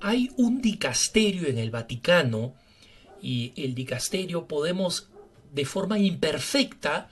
Hay un dicasterio en el Vaticano y el dicasterio podemos de forma imperfecta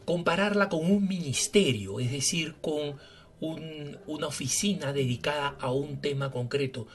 compararla con un ministerio, es decir, con una oficina dedicada a un tema concreto.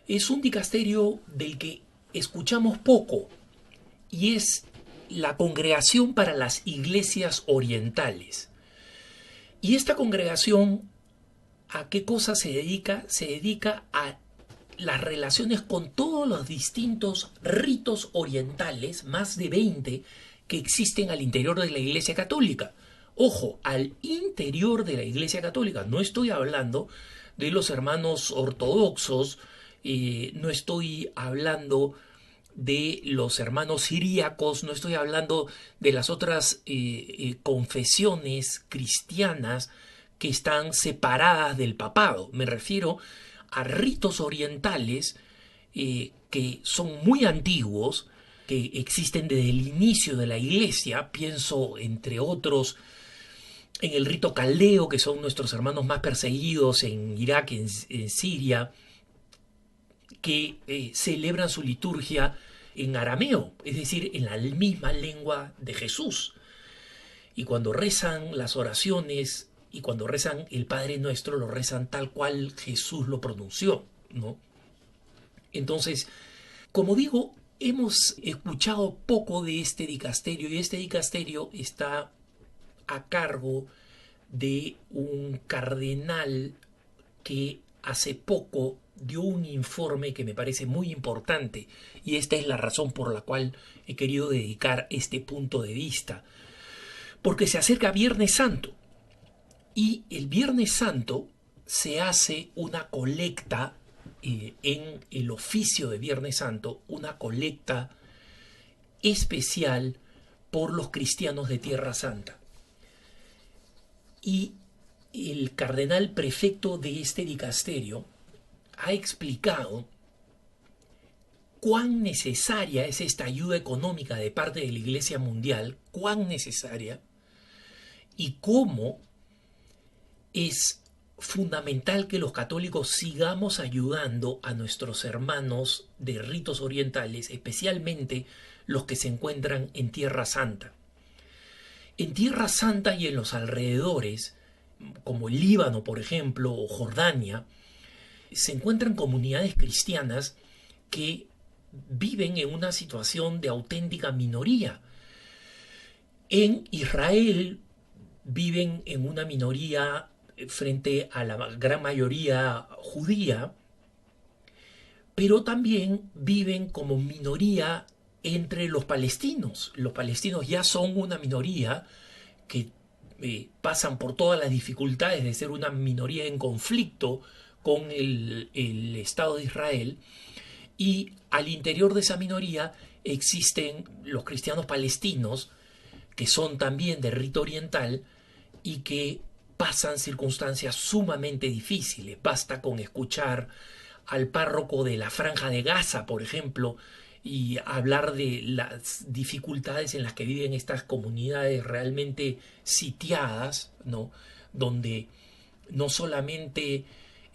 Es un dicasterio del que escuchamos poco y es la Congregación para las Iglesias Orientales. Y esta congregación, ¿a qué cosa se dedica? Se dedica a las relaciones con todos los distintos ritos orientales, más de 20, que existen al interior de la Iglesia Católica. Ojo, al interior de la Iglesia Católica. No estoy hablando de los hermanos ortodoxos, no estoy hablando de los hermanos siríacos, no estoy hablando de las otras confesiones cristianas que están separadas del papado. Me refiero a ritos orientales que son muy antiguos, que existen desde el inicio de la iglesia. Pienso, entre otros, en el rito caldeo, que son nuestros hermanos más perseguidos en Irak, en Siria, que celebran su liturgia en arameo, es decir, en la misma lengua de Jesús. Y cuando rezan las oraciones y cuando rezan el Padre Nuestro, lo rezan tal cual Jesús lo pronunció, ¿no? Entonces, como digo, hemos escuchado poco de este dicasterio y este dicasterio está a cargo de un cardenal que hace poco dio un informe que me parece muy importante y esta es la razón por la cual he querido dedicar este punto de vista, porque se acerca Viernes Santo y el Viernes Santo se hace una colecta en el oficio de Viernes Santo, una colecta especial por los cristianos de Tierra Santa. Y el cardenal prefecto de este dicasterio ha explicado cuán necesaria es esta ayuda económica de parte de la Iglesia Mundial, cuán necesaria, y cómo es fundamental que los católicos sigamos ayudando a nuestros hermanos de ritos orientales, especialmente los que se encuentran en Tierra Santa. En Tierra Santa y en los alrededores, como el Líbano, por ejemplo, o Jordania, se encuentran comunidades cristianas que viven en una situación de auténtica minoría. En Israel viven en una minoría frente a la gran mayoría judía, pero también viven como minoría entre los palestinos. Los palestinos ya son una minoría que pasan por todas las dificultades de ser una minoría en conflicto con el Estado de Israel, y al interior de esa minoría existen los cristianos palestinos que son también de rito oriental y que pasan circunstancias sumamente difíciles. Basta con escuchar al párroco de la Franja de Gaza, por ejemplo, y hablar de las dificultades en las que viven estas comunidades realmente sitiadas, ¿no? Donde no solamente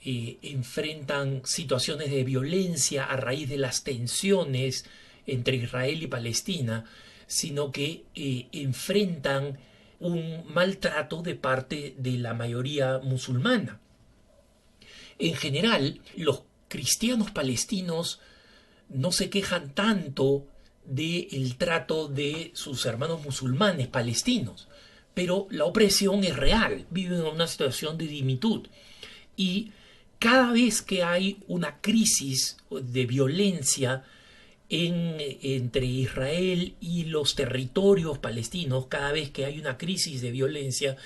enfrentan situaciones de violencia a raíz de las tensiones entre Israel y Palestina, sino que enfrentan un maltrato de parte de la mayoría musulmana. En general, los cristianos palestinos no se quejan tanto del trato de sus hermanos musulmanes palestinos, pero la opresión es real, viven en una situación de dimitud. Y cada vez que hay una crisis de violencia entre Israel y los territorios palestinos, cada vez que hay una crisis de violencia,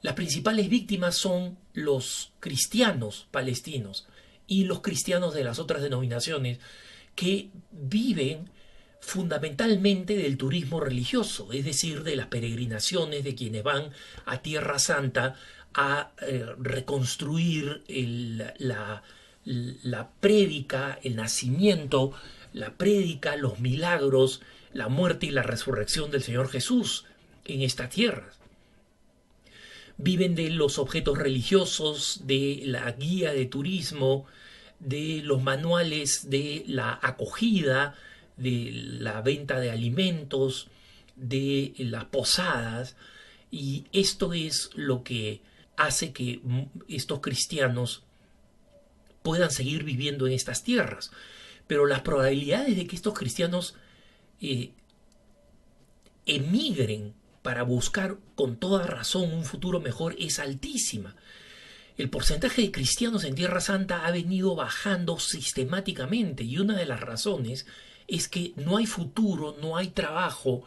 las principales víctimas son los cristianos palestinos y los cristianos de las otras denominaciones que viven fundamentalmente del turismo religioso, es decir, de las peregrinaciones de quienes van a Tierra Santa a reconstruir la prédica, el nacimiento, la prédica, los milagros, la muerte y la resurrección del Señor Jesús en esta tierra. Viven de los objetos religiosos, de la guía de turismo, de los manuales de la acogida, de la venta de alimentos, de las posadas, y esto es lo que hace que estos cristianos puedan seguir viviendo en estas tierras. Pero las probabilidades de que estos cristianos eh, emigren para buscar con toda razón un futuro mejor es altísima. El porcentaje de cristianos en Tierra Santa ha venido bajando sistemáticamente, y una de las razones es que no hay futuro, no hay trabajo,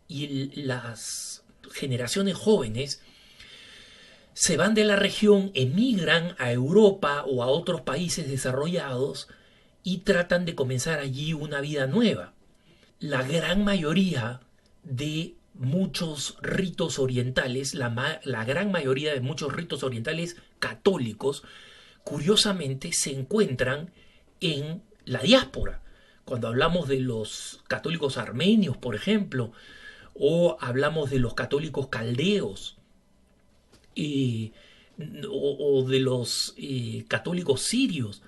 y las generaciones jóvenes se van de la región, emigran a Europa o a otros países desarrollados y tratan de comenzar allí una vida nueva. La gran mayoría de muchos ritos orientales, la gran mayoría de muchos ritos orientales católicos, curiosamente se encuentran en la diáspora. Cuando hablamos de los católicos armenios, por ejemplo, o hablamos de los católicos caldeos, o de los católicos sirios,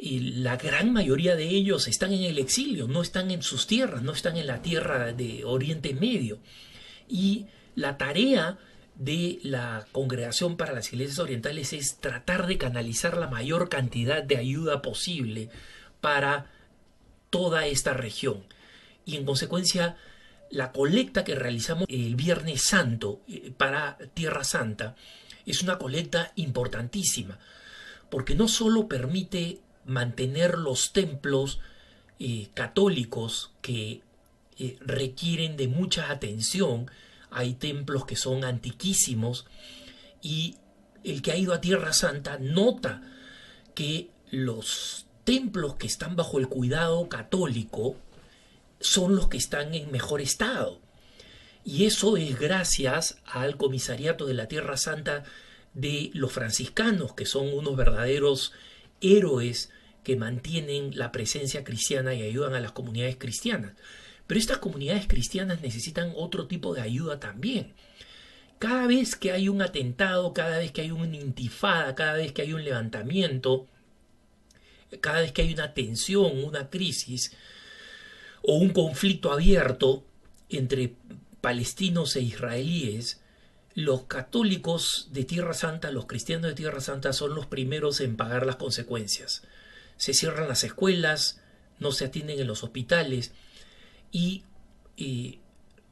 la gran mayoría de ellos están en el exilio, no están en sus tierras, no están en la tierra de Oriente Medio. Y la tarea de la Congregación para las Iglesias Orientales es tratar de canalizar la mayor cantidad de ayuda posible para toda esta región. Y en consecuencia, la colecta que realizamos el Viernes Santo para Tierra Santa es una colecta importantísima, porque no solo permite mantener los templos católicos que requieren de mucha atención. Hay templos que son antiquísimos, y el que ha ido a Tierra Santa nota que los templos que están bajo el cuidado católico son los que están en mejor estado. Y eso es gracias al Comisariato de la Tierra Santa de los franciscanos, que son unos verdaderos héroes que mantienen la presencia cristiana y ayudan a las comunidades cristianas. Pero estas comunidades cristianas necesitan otro tipo de ayuda también. Cada vez que hay un atentado, cada vez que hay una intifada, cada vez que hay un levantamiento, cada vez que hay una tensión, una crisis o un conflicto abierto entre palestinos e israelíes, los católicos de Tierra Santa, los cristianos de Tierra Santa, son los primeros en pagar las consecuencias. Se cierran las escuelas, no se atienden en los hospitales, y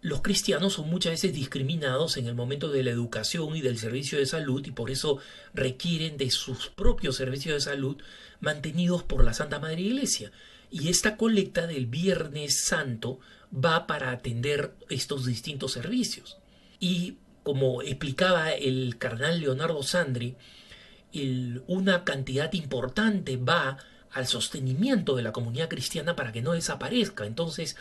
los cristianos son muchas veces discriminados en el momento de la educación y del servicio de salud, y por eso requieren de sus propios servicios de salud mantenidos por la Santa Madre Iglesia. Y esta colecta del Viernes Santo va para atender estos distintos servicios. Y como explicaba el cardenal Leonardo Sandri, una cantidad importante va al sostenimiento de la comunidad cristiana para que no desaparezca. Entonces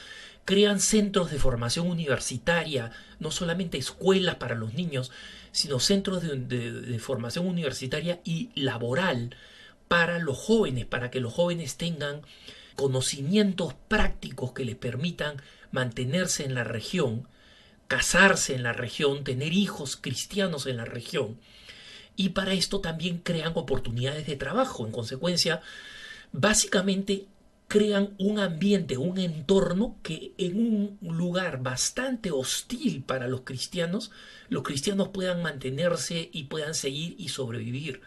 crean centros de formación universitaria, no solamente escuelas para los niños, sino centros de formación universitaria y laboral para los jóvenes, para que los jóvenes tengan conocimientos prácticos que les permitan mantenerse en la región, casarse en la región, tener hijos cristianos en la región. Y para esto también crean oportunidades de trabajo. En consecuencia, básicamente crean un ambiente, un entorno que en un lugar bastante hostil para los cristianos puedan mantenerse y puedan seguir y sobrevivir.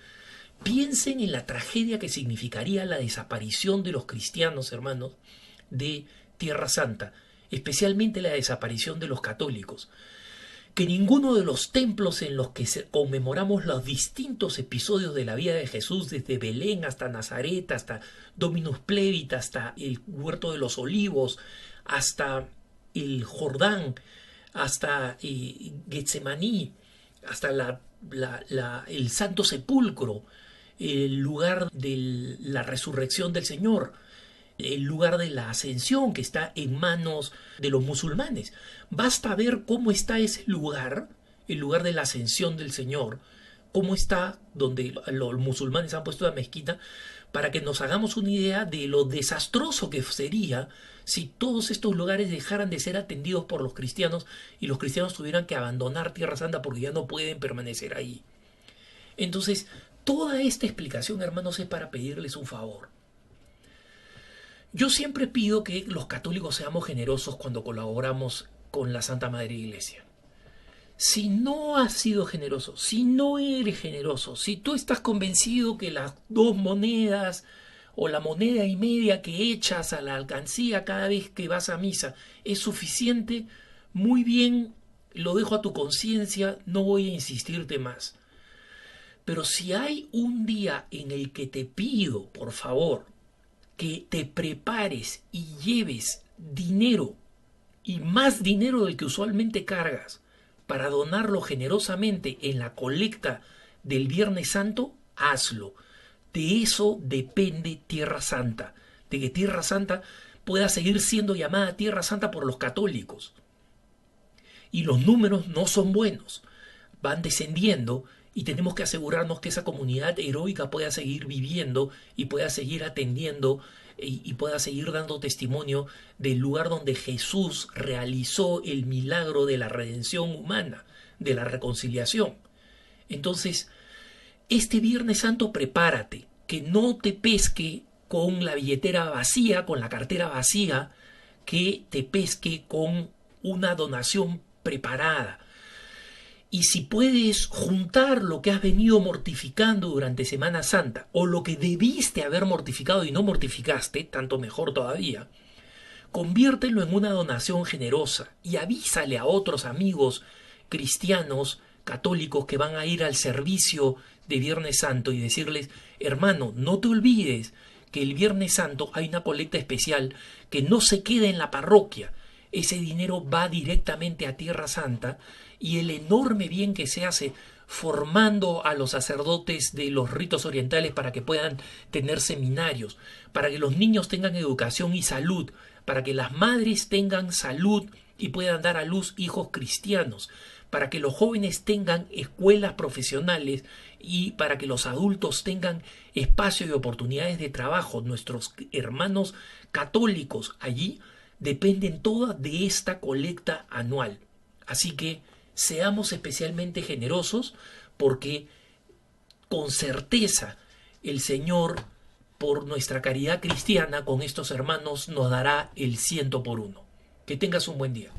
Piensen en la tragedia que significaría la desaparición de los cristianos, hermanos, de Tierra Santa, especialmente la desaparición de los católicos. Que ninguno de los templos en los que conmemoramos los distintos episodios de la vida de Jesús, desde Belén hasta Nazaret, hasta Dominus Plevit, hasta el Huerto de los Olivos, hasta el Jordán, hasta Getsemaní, hasta el Santo Sepulcro, el lugar de la resurrección del Señor, el lugar de la ascensión que está en manos de los musulmanes. Basta ver cómo está ese lugar, el lugar de la ascensión del Señor, cómo está donde los musulmanes han puesto la mezquita, para que nos hagamos una idea de lo desastroso que sería si todos estos lugares dejaran de ser atendidos por los cristianos y los cristianos tuvieran que abandonar Tierra Santa porque ya no pueden permanecer ahí. Entonces, Toda esta explicación, hermanos, es para pedirles un favor. Yo siempre pido que los católicos seamos generosos cuando colaboramos con la Santa Madre Iglesia. Si no has sido generoso, si no eres generoso, si tú estás convencido que las 2 monedas o la moneda y media que echas a la alcancía cada vez que vas a misa es suficiente, muy bien, lo dejo a tu conciencia, no voy a insistirte más. Pero si hay un día en el que te pido, por favor, que te prepares y lleves dinero, y más dinero del que usualmente cargas, para donarlo generosamente en la colecta del Viernes Santo, hazlo. De eso depende Tierra Santa, de que Tierra Santa pueda seguir siendo llamada Tierra Santa por los católicos. Y los números no son buenos, van descendiendo y tenemos que asegurarnos que esa comunidad heroica pueda seguir viviendo y pueda seguir atendiendo y pueda seguir dando testimonio del lugar donde Jesús realizó el milagro de la redención humana, de la reconciliación. Entonces, este Viernes Santo prepárate, que no te pesque con la billetera vacía, con la cartera vacía, que te pesque con una donación preparada. Y si puedes juntar lo que has venido mortificando durante Semana Santa, o lo que debiste haber mortificado y no mortificaste, tanto mejor todavía, conviértelo en una donación generosa y avísale a otros amigos cristianos, católicos que van a ir al servicio de Viernes Santo y decirles, hermano, no te olvides que el Viernes Santo hay una colecta especial que no se queda en la parroquia. Ese dinero va directamente a Tierra Santa y el enorme bien que se hace formando a los sacerdotes de los ritos orientales para que puedan tener seminarios, para que los niños tengan educación y salud, para que las madres tengan salud y puedan dar a luz hijos cristianos, para que los jóvenes tengan escuelas profesionales y para que los adultos tengan espacio y oportunidades de trabajo. Nuestros hermanos católicos allí dependen todas de esta colecta anual. Así que seamos especialmente generosos porque con certeza el Señor, por nuestra caridad cristiana con estos hermanos, nos dará el 100 por 1. Que tengas un buen día.